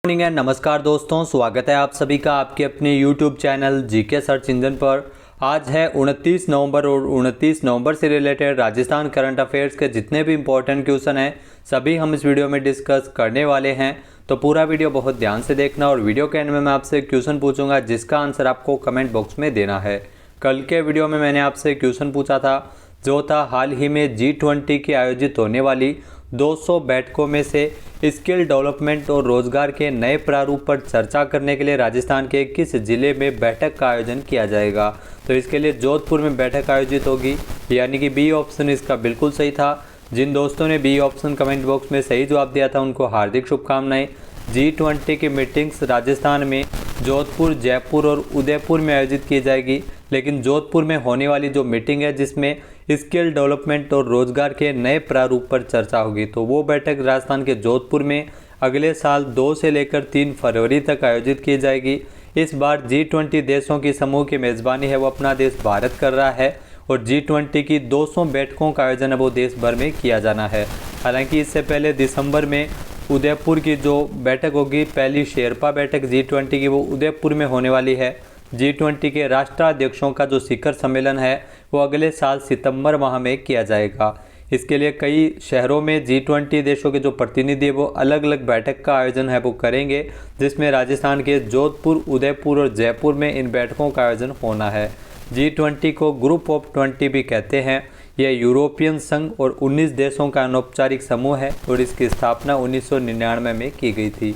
Morning and नमस्कार दोस्तों, स्वागत है आप सभी का आपके अपने YouTube channel GK search engine पर। आज है 29 नवंबर और 29 नवंबर से रिलेटेड राजस्थान करंट अफेयर्स के जितने भी इम्पोर्टेंट क्वेश्चन हैं सभी हम इस वीडियो में डिस्कस करने वाले हैं। तो पूरा वीडियो बहुत ध्यान से देखना और वीडियो के एंड में मैं आपसे क्वेश्चन पूछूंगा जिसका आंसर आपको कमेंट बॉक्स में देना है। कल के वीडियो में मैंने आपसे क्वेश्चन पूछा था जो था हाल ही में G20 की आयोजित होने वाली 200 बैठकों में से स्किल डेवलपमेंट और रोजगार के नए प्रारूप पर चर्चा करने के लिए राजस्थान के किस जिले में बैठक का आयोजन किया जाएगा। तो इसके लिए जोधपुर में बैठक आयोजित होगी, यानी कि बी ऑप्शन इसका बिल्कुल सही था। जिन दोस्तों ने बी ऑप्शन कमेंट बॉक्स में सही जवाब दिया था उनको हार्दिक शुभकामनाएं। G20 की मीटिंग्स राजस्थान में जोधपुर, जयपुर और उदयपुर में आयोजित की जाएगी, लेकिन जोधपुर में होने वाली जो मीटिंग है जिसमें स्किल डेवलपमेंट और रोजगार के नए प्रारूप पर चर्चा होगी, तो वो बैठक राजस्थान के जोधपुर में अगले साल 2 से लेकर 3 फरवरी तक आयोजित की जाएगी। इस बार G20 देशों की समूह की मेज़बानी है वो अपना देश भारत कर रहा है और G20 की 200 बैठकों का आयोजन है वो देश भर में किया जाना है। हालांकि इससे पहले दिसंबर में उदयपुर की जो बैठक होगी, पहली शेरपा बैठक G20 की, वो उदयपुर में होने वाली है। G20 के राष्ट्राध्यक्षों का जो शिखर सम्मेलन है वो अगले साल सितंबर माह में किया जाएगा। इसके लिए कई शहरों में G20 देशों के जो प्रतिनिधि है वो अलग अलग बैठक का आयोजन है वो करेंगे, जिसमें राजस्थान के जोधपुर, उदयपुर और जयपुर में इन बैठकों का आयोजन होना है। G20 को ग्रुप ऑफ 20 भी कहते हैं। यह यूरोपियन संघ और 19 देशों का अनौपचारिक समूह है और इसकी स्थापना 1999 में की गई थी।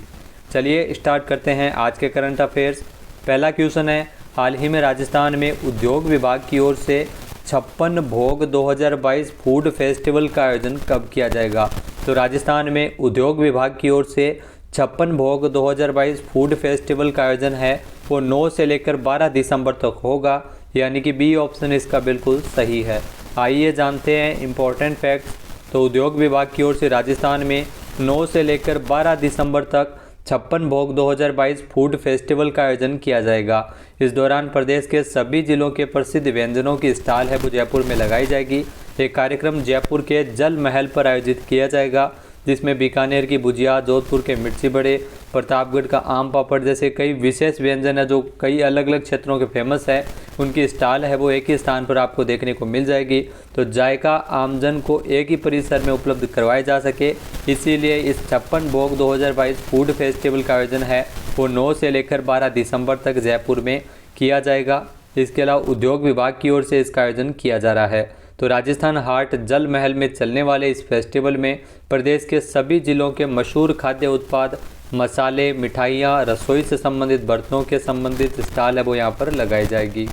चलिए स्टार्ट करते हैं आज के करंट अफेयर्स। पहला क्वेश्चन है, हाल ही में राजस्थान में उद्योग विभाग की ओर से 56 भोग 2022 फूड फेस्टिवल का आयोजन कब किया जाएगा। तो राजस्थान में उद्योग विभाग की ओर से 56 भोग 2022 फूड फेस्टिवल का आयोजन है वो 9 से लेकर 12 दिसंबर तक होगा, यानी कि बी ऑप्शन इसका बिल्कुल सही है। आइए जानते हैं इम्पोर्टेंट फैक्ट्स। तो उद्योग विभाग की ओर से राजस्थान में 9 से लेकर 12 दिसंबर तक 56 भोग 2022 फूड फेस्टिवल का आयोजन किया जाएगा। इस दौरान प्रदेश के सभी जिलों के प्रसिद्ध व्यंजनों की स्टॉल है वो जयपुर में लगाई जाएगी। ये कार्यक्रम जयपुर के जल महल पर आयोजित किया जाएगा, जिसमें बीकानेर की भुजिया, जोधपुर के मिर्ची बड़े, प्रतापगढ़ का आम पापड़ जैसे कई विशेष व्यंजन है जो कई अलग अलग क्षेत्रों के फेमस है, उनकी स्टॉल है वो एक ही स्थान पर आपको देखने को मिल जाएगी। तो जायका आमजन को एक ही परिसर में उपलब्ध करवाए जा सके, इसीलिए इस 56 भोग 2022 फूड फेस्टिवल का आयोजन है वो 9 से लेकर 12 दिसंबर तक जयपुर में किया जाएगा। इसके अलावा उद्योग विभाग की ओर से इसका आयोजन किया जा रहा है। तो राजस्थान हाट जल महल में चलने वाले इस फेस्टिवल में प्रदेश के सभी जिलों के मशहूर खाद्य उत्पाद, मसाले, मिठाइयाँ, रसोई से संबंधित बर्तनों के संबंधित स्टॉल है वो यहाँ पर लगाई जाएगी।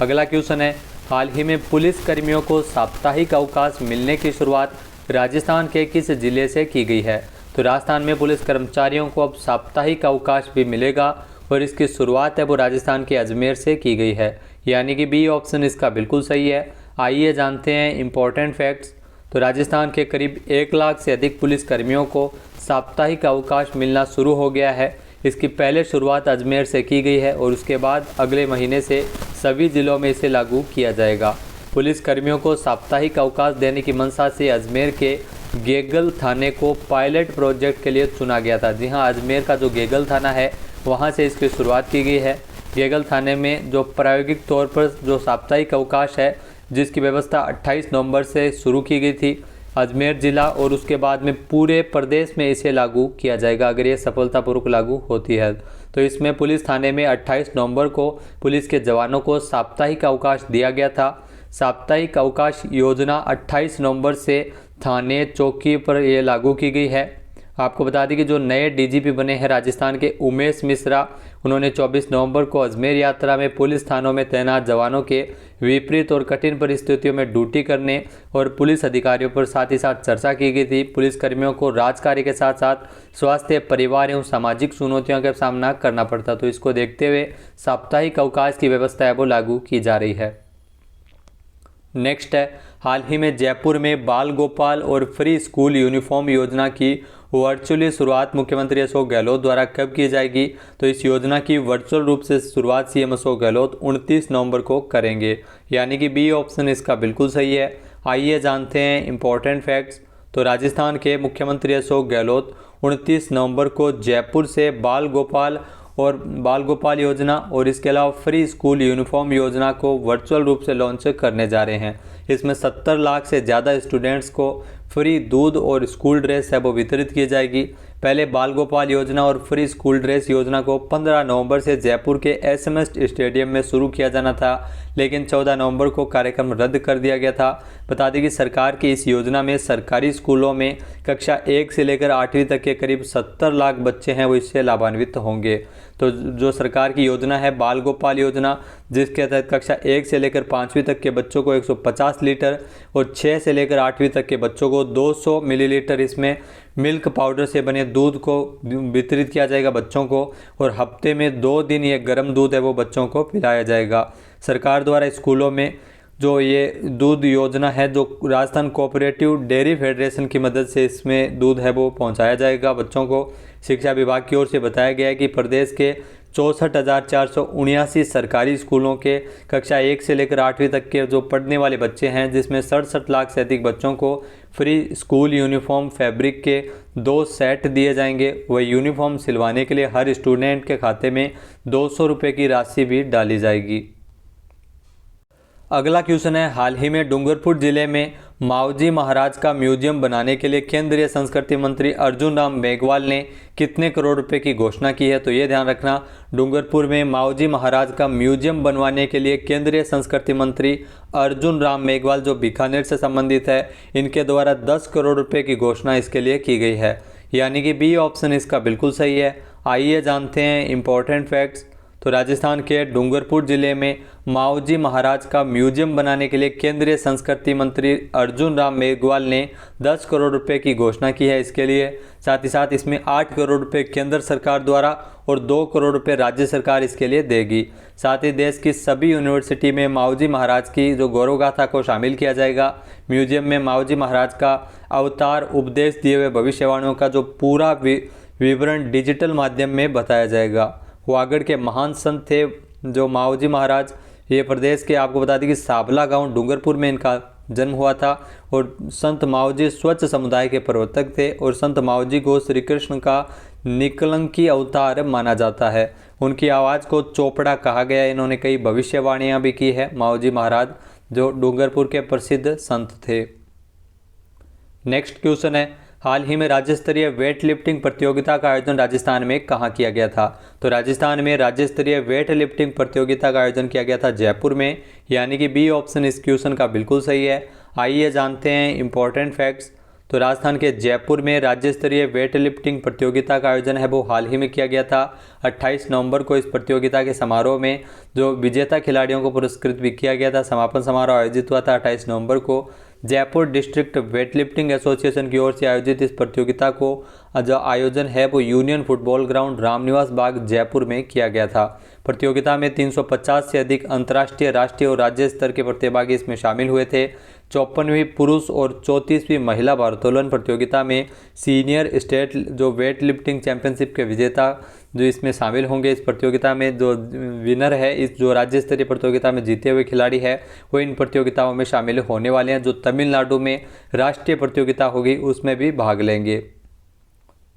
अगला क्वेश्चन है, हाल ही में पुलिस कर्मियों को साप्ताहिक अवकाश मिलने की शुरुआत राजस्थान के किस जिले से की गई है। तो राजस्थान में पुलिस कर्मचारियों को अब साप्ताहिक अवकाश भी मिलेगा और इसकी शुरुआत है वो राजस्थान के अजमेर से की गई है, यानी कि बी ऑप्शन इसका बिल्कुल सही है। आइए जानते हैं इम्पोर्टेंट फैक्ट्स। तो राजस्थान के करीब 1 लाख से अधिक पुलिस कर्मियों को साप्ताहिक अवकाश मिलना शुरू हो गया है। इसकी पहले शुरुआत अजमेर से की गई है और उसके बाद अगले महीने से सभी जिलों में इसे लागू किया जाएगा। पुलिस कर्मियों को साप्ताहिक अवकाश देने की मंशा से अजमेर के गेगल थाने को पायलट प्रोजेक्ट के लिए चुना गया था। जी हाँ, अजमेर का जो गेगल थाना है वहाँ से इसकी शुरुआत की गई है। गेगल थाने में जो प्रायोगिक तौर पर जो साप्ताहिक अवकाश है जिसकी व्यवस्था 28 नवंबर से शुरू की गई थी अजमेर ज़िला, और उसके बाद में पूरे प्रदेश में इसे लागू किया जाएगा अगर ये सफलतापूर्वक लागू होती है। तो इसमें पुलिस थाने में 28 नवंबर को पुलिस के जवानों को साप्ताहिक अवकाश दिया गया था। साप्ताहिक अवकाश योजना 28 नवंबर से थाने चौकी पर यह लागू की गई है। आपको बता दें कि जो नए डीजीपी बने हैं राजस्थान के उमेश मिश्रा, उन्होंने 24 नवंबर को अजमेर यात्रा में पुलिस थानों में तैनात जवानों के विपरीत और कठिन परिस्थितियों में ड्यूटी करने और पुलिस अधिकारियों पर साथ ही साथ चर्चा की गई थी। पुलिस कर्मियों को राजकार्य के साथ साथ स्वास्थ्य, परिवार एवं सामाजिक चुनौतियों का सामना करना पड़ता, तो इसको देखते हुए साप्ताहिक अवकाश की व्यवस्था है वो लागू की जा रही है। नेक्स्ट है, हाल ही में जयपुर में बाल गोपाल और फ्री स्कूल यूनिफॉर्म योजना की वर्चुअली शुरुआत मुख्यमंत्री अशोक गहलोत द्वारा कब की जाएगी। तो इस योजना की वर्चुअल रूप से शुरुआत सीएम अशोक गहलोत 29 नवंबर को करेंगे, यानी कि बी ऑप्शन इसका बिल्कुल सही है। आइए जानते हैं इम्पोर्टेंट फैक्ट्स। तो राजस्थान के मुख्यमंत्री अशोक गहलोत 29 नवंबर को जयपुर से बाल गोपाल योजना और इसके अलावा फ्री स्कूल यूनिफॉर्म योजना को वर्चुअल रूप से लॉन्च करने जा रहे हैं। इसमें 70 लाख से ज़्यादा स्टूडेंट्स को फ्री दूध और स्कूल ड्रेस है वो वितरित की जाएगी। पहले बाल गोपाल योजना और फ्री स्कूल ड्रेस योजना को 15 नवंबर से जयपुर के एसएमएस स्टेडियम में शुरू किया जाना था, लेकिन 14 नवंबर को कार्यक्रम रद्द कर दिया गया था। बता दें कि सरकार की इस योजना में सरकारी स्कूलों में कक्षा 1 से लेकर 8वीं तक के करीब 70 लाख बच्चे हैं वो इससे लाभान्वित होंगे। तो जो सरकार की योजना है बाल गोपाल योजना, जिसके तहत कक्षा 1 से लेकर 5वीं तक के बच्चों को 150 लीटर और 6 से लेकर 8वीं तक के बच्चों को 200 मिलीलीटर इसमें मिल्क पाउडर से बने दूध को वितरित किया जाएगा बच्चों को, और हफ्ते में 2 दिन ये गर्म दूध है वो बच्चों को पिलाया जाएगा। सरकार द्वारा स्कूलों में जो ये दूध योजना है, जो राजस्थान कोऑपरेटिव डेयरी फेडरेशन की मदद से इसमें दूध है वो पहुंचाया जाएगा बच्चों को। शिक्षा विभाग की ओर से बताया गया है कि प्रदेश के 64,479 सरकारी स्कूलों के कक्षा 1 से लेकर 8वीं तक के जो पढ़ने वाले बच्चे हैं, जिसमें 67 लाख से अधिक बच्चों को फ्री स्कूल यूनिफॉर्म फैब्रिक के 2 सेट दिए जाएंगे। वह यूनिफॉर्म सिलवाने के लिए हर स्टूडेंट के खाते में 200 रुपये की राशि भी डाली जाएगी। अगला क्वेश्चन है, हाल ही में डूंगरपुर जिले में मावजी महाराज का म्यूजियम बनाने के लिए केंद्रीय संस्कृति मंत्री अर्जुन राम मेघवाल ने कितने करोड़ रुपए की घोषणा की है? तो ये ध्यान रखना, डूंगरपुर में मावजी महाराज का म्यूजियम बनवाने के लिए केंद्रीय संस्कृति मंत्री अर्जुन राम मेघवाल जो बीकानेर से संबंधित है, इनके द्वारा 10 करोड़ रुपए की घोषणा इसके लिए की गई है, यानी कि बी ऑप्शन इसका बिल्कुल सही है। आइए जानते हैं इंपॉर्टेंट फैक्ट्स। तो राजस्थान के डूंगरपुर जिले में मावजी महाराज का म्यूजियम बनाने के लिए केंद्रीय संस्कृति मंत्री अर्जुन राम मेघवाल ने 10 करोड़ रुपए की घोषणा की है इसके लिए। साथ ही साथ इसमें 8 करोड़ रुपए केंद्र सरकार द्वारा और 2 करोड़ रुपए राज्य सरकार इसके लिए देगी। साथ ही देश की सभी यूनिवर्सिटी में मावजी महाराज की जो गौरव गाथा को शामिल किया जाएगा। म्यूजियम में मावजी महाराज का अवतार, उपदेश दिए हुए भविष्यवाणियों का जो पूरा विवरण डिजिटल माध्यम में बताया जाएगा। वागड़ के महान संत थे जो मावजी महाराज, ये प्रदेश के आपको बता दें कि साबला गांव डूंगरपुर में इनका जन्म हुआ था, और संत मावजी स्वच्छ समुदाय के प्रवर्तक थे, और संत मावजी को श्री कृष्ण का निकलंकी अवतार माना जाता है। उनकी आवाज़ को चोपड़ा कहा गया। इन्होंने कई भविष्यवाणियाँ भी की है मावजी महाराज, जो डूंगरपुर के प्रसिद्ध संत थे। नेक्स्ट क्वेश्चन है, हाल ही में राज्य स्तरीय वेट लिफ्टिंग प्रतियोगिता का आयोजन राजस्थान में कहाँ किया गया था? तो राजस्थान में राज्य स्तरीय वेट लिफ्टिंग प्रतियोगिता का आयोजन किया गया था जयपुर में, यानी कि बी ऑप्शन इस क्वेश्चन का बिल्कुल सही है। आइए जानते हैं इंपॉर्टेंट फैक्ट्स। तो राजस्थान के जयपुर में राज्य स्तरीय वेट लिफ्टिंग प्रतियोगिता का आयोजन है वो हाल ही में किया गया था। 28 नवंबर को इस प्रतियोगिता के समारोह में जो विजेता खिलाड़ियों को पुरस्कृत भी किया गया था। समापन समारोह आयोजित हुआ था 28 नवंबर को। जयपुर डिस्ट्रिक्ट वेटलिफ्टिंग एसोसिएशन की ओर से आयोजित इस प्रतियोगिता को जो आयोजन है वो union football ground Ramniwas Bagh Jaipur में किया गया था। प्रतियोगिता में 350 से अधिक अंतर्राष्ट्रीय, राष्ट्रीय और राज्य स्तर के प्रतिभागी इसमें शामिल हुए थे। 54वीं पुरुष और 34वीं महिला भारोत्तोलन प्रतियोगिता में सीनियर स्टेट जो वेट लिफ्टिंग चैंपियनशिप के विजेता जो इसमें शामिल होंगे। इस प्रतियोगिता में जो विनर है, इस जो राज्य स्तरीय प्रतियोगिता में जीते हुए खिलाड़ी है, वो इन प्रतियोगिताओं में शामिल होने वाले हैं। जो तमिलनाडु में राष्ट्रीय प्रतियोगिता होगी उसमें भी भाग लेंगे।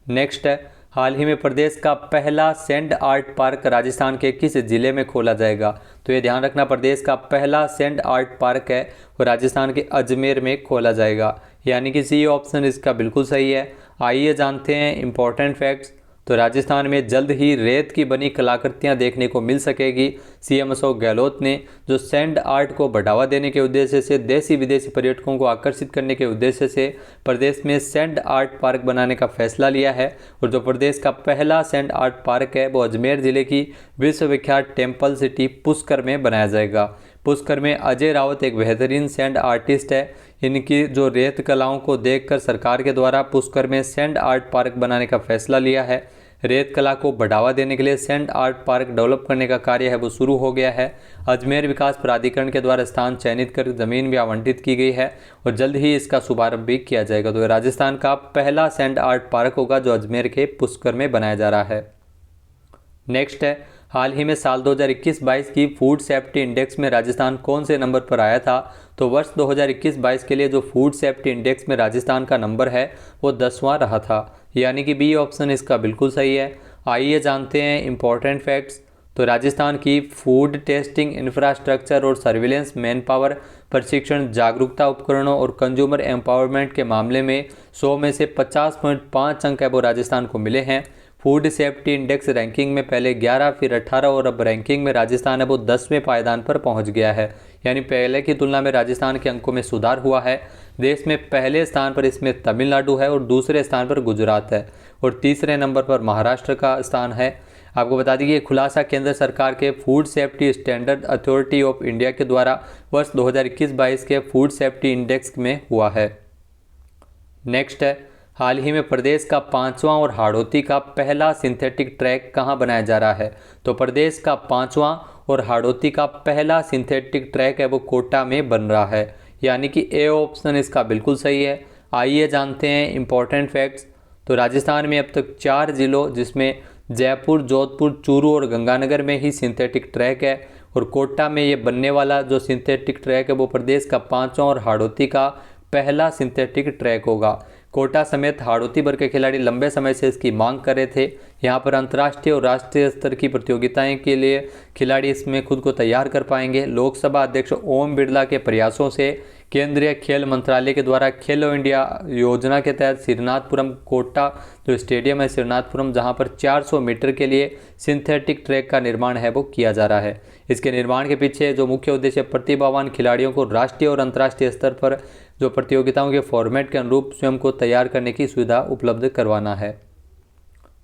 नेक्स्ट है, हाल ही में प्रदेश का पहला सैंड आर्ट पार्क राजस्थान के किस जिले में खोला जाएगा? तो ये ध्यान रखना, प्रदेश का पहला सैंड आर्ट पार्क है वो राजस्थान के अजमेर में खोला जाएगा, यानी कि सी ऑप्शन इसका बिल्कुल सही है। आइए जानते हैं इंपॉर्टेंट फैक्ट्स। तो राजस्थान में जल्द ही रेत की बनी कलाकृतियां देखने को मिल सकेगी। सीएम अशोक गहलोत ने जो सैंड आर्ट को बढ़ावा देने के उद्देश्य से देशी विदेशी पर्यटकों को आकर्षित करने के उद्देश्य से प्रदेश में सैंड आर्ट पार्क बनाने का फैसला लिया है। और जो प्रदेश का पहला सैंड आर्ट पार्क है वो अजमेर जिले की विश्वविख्यात टेम्पल सिटी पुष्कर में बनाया जाएगा। पुष्कर में अजय रावत एक बेहतरीन सैंड आर्टिस्ट है। इनकी जो रेत कलाओं को देखकर सरकार के द्वारा पुष्कर में सैंड आर्ट पार्क बनाने का फैसला लिया है। रेत कला को बढ़ावा देने के लिए सैंड आर्ट पार्क डेवलप करने का कार्य है वो शुरू हो गया है। अजमेर विकास प्राधिकरण के द्वारा स्थान चयनित कर जमीन भी आवंटित की गई है और जल्द ही इसका शुभारंभ भी किया जाएगा। तो राजस्थान का पहला सैंड आर्ट पार्क होगा जो अजमेर के पुष्कर में बनाया जा रहा है। नेक्स्ट है, हाल ही में साल 2021-22 की फूड सेफ्टी इंडेक्स में राजस्थान कौन से नंबर पर आया था? तो वर्ष 2021-22 के लिए जो फूड सेफ्टी इंडेक्स में राजस्थान का नंबर है वो 10वां रहा था, यानी कि बी ऑप्शन इसका बिल्कुल सही है। आइए जानते हैं इम्पॉर्टेंट फैक्ट्स। तो राजस्थान की फूड टेस्टिंग इंफ्रास्ट्रक्चर और सर्विलेंस मैन पावर, प्रशिक्षण, जागरूकता उपकरणों और कंज्यूमर एम्पावरमेंट के मामले में 100 में से 50.5 अंक है वो राजस्थान को मिले हैं। फूड सेफ्टी इंडेक्स रैंकिंग में पहले 11 फिर 18 और अब रैंकिंग में राजस्थान है वो 10वें पायदान पर पहुंच गया है, यानी पहले की तुलना में राजस्थान के अंकों में सुधार हुआ है। देश में पहले स्थान पर इसमें तमिलनाडु है और दूसरे स्थान पर गुजरात है और तीसरे नंबर पर महाराष्ट्र का स्थान है। आपको बता दें कि खुलासा केंद्र सरकार के food safety standard authority of India के द्वारा वर्ष 2021-22 के फूड सेफ्टी इंडेक्स में हुआ है। नेक्स्ट है, हाल ही में प्रदेश का 5वां और हाड़ौती का पहला सिंथेटिक ट्रैक कहां बनाया जा रहा है? तो प्रदेश का 5वां और हाड़ौती का पहला सिंथेटिक ट्रैक है वो कोटा में बन रहा है, यानी कि ए ऑप्शन इसका बिल्कुल सही है। आइए जानते हैं इम्पॉर्टेंट फैक्ट्स। तो राजस्थान में अब तक 4 जिलों जिसमें जयपुर, जोधपुर, चूरू और गंगानगर में ही सिंथेटिक ट्रैक है और कोटा में ये बनने वाला जो सिंथेटिक ट्रैक है वो प्रदेश का 5वां और हाड़ौती का पहला सिंथेटिक ट्रैक होगा। कोटा समेत हाड़ौती भर के खिलाड़ी लंबे समय से इसकी मांग कर रहे थे। यहाँ पर अंतर्राष्ट्रीय और राष्ट्रीय स्तर की प्रतियोगिताएं के लिए खिलाड़ी इसमें खुद को तैयार कर पाएंगे। लोकसभा अध्यक्ष ओम बिरला के प्रयासों से केंद्रीय खेल मंत्रालय के द्वारा खेलो इंडिया योजना के तहत श्रीनाथपुरम कोटा जो स्टेडियम है श्रीनाथपुरम, जहां पर 400 मीटर के लिए सिंथेटिक ट्रैक का निर्माण है वो किया जा रहा है। इसके निर्माण के पीछे जो मुख्य उद्देश्य प्रतिभावान खिलाड़ियों को राष्ट्रीय और अंतर्राष्ट्रीय स्तर पर जो प्रतियोगिताओं के फॉर्मेट के अनुरूप स्वयं को तैयार करने की सुविधा उपलब्ध करवाना है।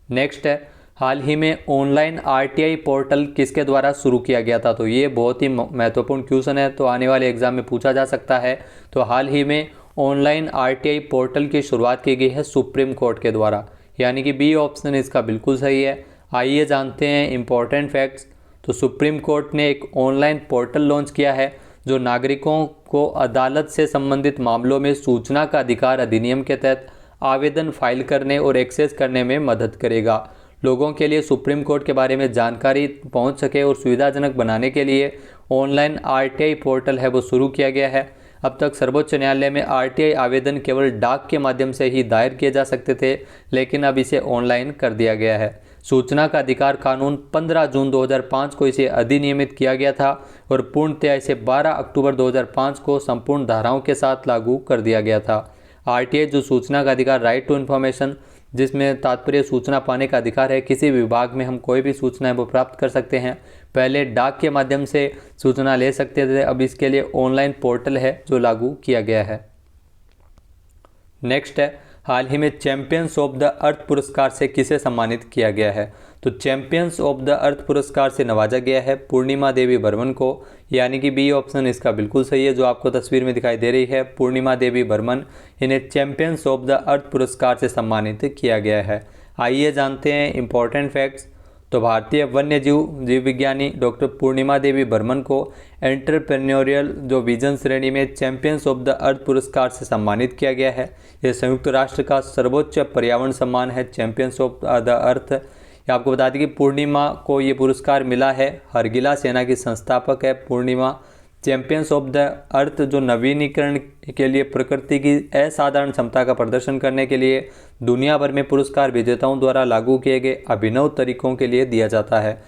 नेक्स्ट है, हाल ही में ऑनलाइन आरटीआई पोर्टल किसके द्वारा शुरू किया गया था? तो ये बहुत ही महत्वपूर्ण क्वेश्चन है, तो आने वाले एग्जाम में पूछा जा सकता है। तो हाल ही में ऑनलाइन आरटीआई पोर्टल की शुरुआत की गई है सुप्रीम कोर्ट के द्वारा, यानी कि बी ऑप्शन इसका बिल्कुल सही है। आइए जानते हैं इम्पॉर्टेंट फैक्ट्स। तो सुप्रीम कोर्ट ने एक ऑनलाइन पोर्टल लॉन्च किया है जो नागरिकों को अदालत से संबंधित मामलों में सूचना का अधिकार अधिनियम के तहत आवेदन फाइल करने और एक्सेस करने में मदद करेगा। लोगों के लिए सुप्रीम कोर्ट के बारे में जानकारी पहुंच सके और सुविधाजनक बनाने के लिए ऑनलाइन आरटीआई पोर्टल है वो शुरू किया गया है। अब तक सर्वोच्च न्यायालय में आरटीआई आवेदन केवल डाक के माध्यम से ही दायर किए जा सकते थे, लेकिन अब इसे ऑनलाइन कर दिया गया है। सूचना का अधिकार कानून 15 जून 2005 को इसे अधिनियमित किया गया था और पूर्णतया इसे 12 अक्टूबर 2005 को संपूर्ण धाराओं के साथ लागू कर दिया गया था। आरटीआई जो सूचना का अधिकार राइट टू इन्फॉर्मेशन, जिसमें तात्पर्य सूचना पाने का अधिकार है। किसी विभाग में हम कोई भी सूचना है वो प्राप्त कर सकते हैं। पहले डाक के माध्यम से सूचना ले सकते थे, अब इसके लिए ऑनलाइन पोर्टल है जो लागू किया गया है। नेक्स्ट है, हाल ही में चैंपियंस ऑफ द अर्थ पुरस्कार से किसे सम्मानित किया गया है? तो चैंपियंस ऑफ द अर्थ पुरस्कार से नवाजा गया है पूर्णिमा देवी बर्मन को, यानी कि बी ऑप्शन इसका बिल्कुल सही है। जो आपको तस्वीर में दिखाई दे रही है पूर्णिमा देवी बर्मन, इन्हें चैंपियंस ऑफ द अर्थ पुरस्कार से सम्मानित किया गया है। आइए जानते हैं इम्पॉर्टेंट फैक्ट्स। तो भारतीय वन्य जीव विज्ञानी डॉक्टर पूर्णिमा देवी बर्मन को एंटरप्रेन्योरियल जो विजन श्रेणी में चैंपियंस ऑफ द अर्थ पुरस्कार से सम्मानित किया गया है। यह संयुक्त राष्ट्र का सर्वोच्च पर्यावरण सम्मान है चैंपियंस ऑफ द अर्थ। आपको बता दें कि पूर्णिमा को ये पुरस्कार मिला है, हरगिला सेना की संस्थापक है पूर्णिमा। चैंपियंस ऑफ द अर्थ जो नवीनीकरण के लिए प्रकृति की असाधारण क्षमता का प्रदर्शन करने के लिए दुनिया भर में पुरस्कार विजेताओं द्वारा लागू किए गए अभिनव तरीकों के लिए दिया जाता है।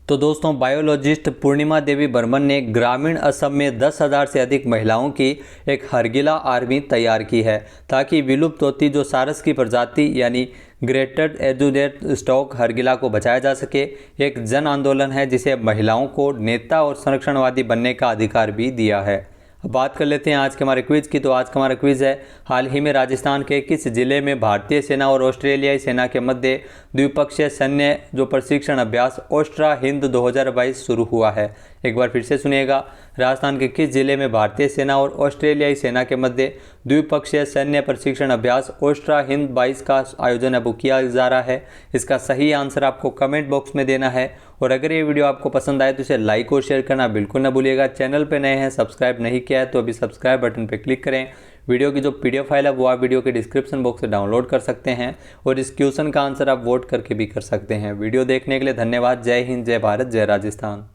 तो दोस्तों, बायोलॉजिस्ट पूर्णिमा देवी बर्मन ने ग्रामीण असम में 10,000 से अधिक महिलाओं की एक हरगिला आर्मी तैयार की है ताकि विलुप्त होती जो सारस की प्रजाति यानी ग्रेटर एजुडेट स्टॉक हरगिला को बचाया जा सके। एक जन आंदोलन है जिसे महिलाओं को नेता और संरक्षणवादी बनने का अधिकार भी दिया है। अब बात कर लेते हैं आज के हमारे क्विज की। तो आज का हमारा क्विज है, हाल ही में राजस्थान के किस जिले में भारतीय सेना और ऑस्ट्रेलियाई सेना के मध्य द्विपक्षीय सैन्य जो प्रशिक्षण अभ्यास ओस्ट्रा हिंद 2022 शुरू हुआ है? एक बार फिर से सुनिएगा, राजस्थान के किस जिले में भारतीय सेना और ऑस्ट्रेलियाई सेना के मध्य द्विपक्षीय सैन्य प्रशिक्षण अभ्यास ओस्ट्रा हिंद 22 का आयोजन अब किया जा रहा है? इसका सही आंसर आपको कमेंट बॉक्स में देना है। और अगर ये वीडियो आपको पसंद आए तो इसे लाइक और शेयर करना बिल्कुल ना भूलिएगा। चैनल पे नए हैं, सब्सक्राइब नहीं किया है तो अभी सब्सक्राइब बटन पे क्लिक करें, वीडियो की जो PDF फाइल है वो आप वीडियो के डिस्क्रिप्शन बॉक्स से डाउनलोड कर सकते हैं और इस क्वेश्चन का आंसर आप वोट करके भी कर सकते हैं। वीडियो देखने के लिए धन्यवाद। जय हिंद, जय भारत, जय राजस्थान।